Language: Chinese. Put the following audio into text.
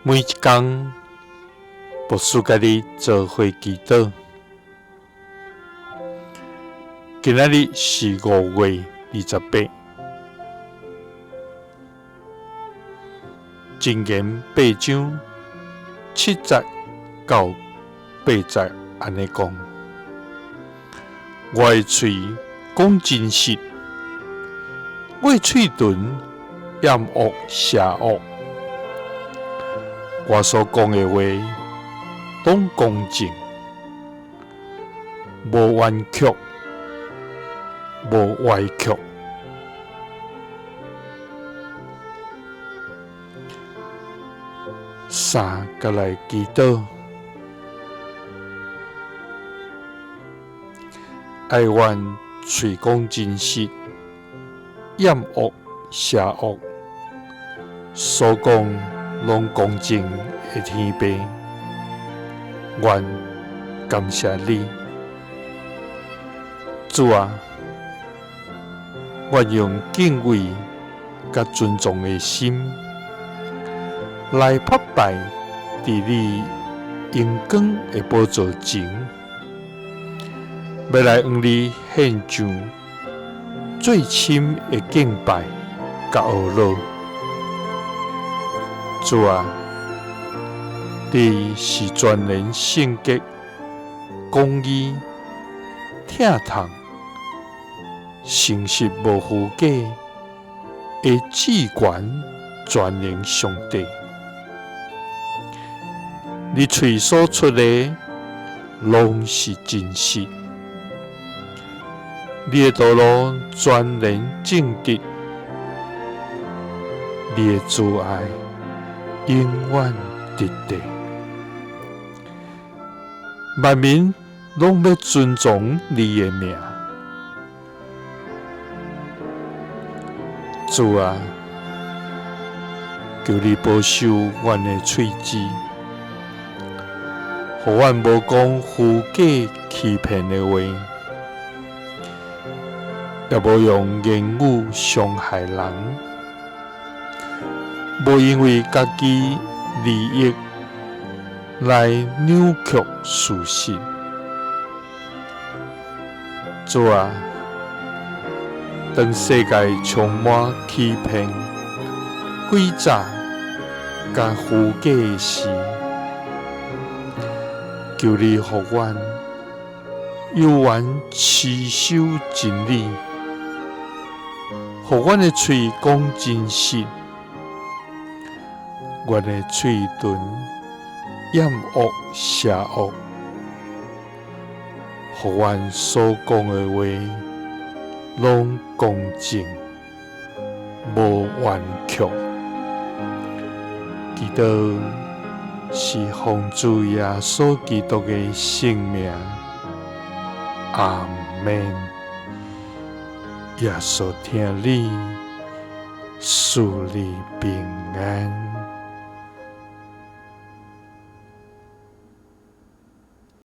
每一天，牧师甲你做伙祈祷。今仔日是5月28，箴言8章7節到8節安尼講：我的嘴講真實，我的嘴唇掩惡邪惡。我所講的話，攏公正，無彎曲，無歪曲。三個來祈禱，愛願嘴講真實，掩惡邪惡，所講攏公正的天父，願感謝你，主啊！願用敬畏甲尊重的心來拍拜佇你榮光的寶座前，要來向你獻上最深的敬拜甲學樂。主啊，你是全然聖潔、公義、疼痛、誠實無虛假的至權全能上帝。你嘴所出的攏是真實，你的道路全然正直，你的慈愛永遠直直。萬民攏要尊重你的名。主啊，求你保守阮的喙舌，互阮無講虛假欺騙的話，也無用言語傷害人，無因為家己利益來扭曲事實。主啊，當世界充滿欺騙、詭詐甲虛假的時，求你予阮有緣持守真理，予阮的嘴講真實，阮的嘴唇掩惡邪惡，予阮所講的話攏公正，無彎曲。祈禱是奉主耶穌基督的聖名，阿們。耶穌聽你，賜你平安。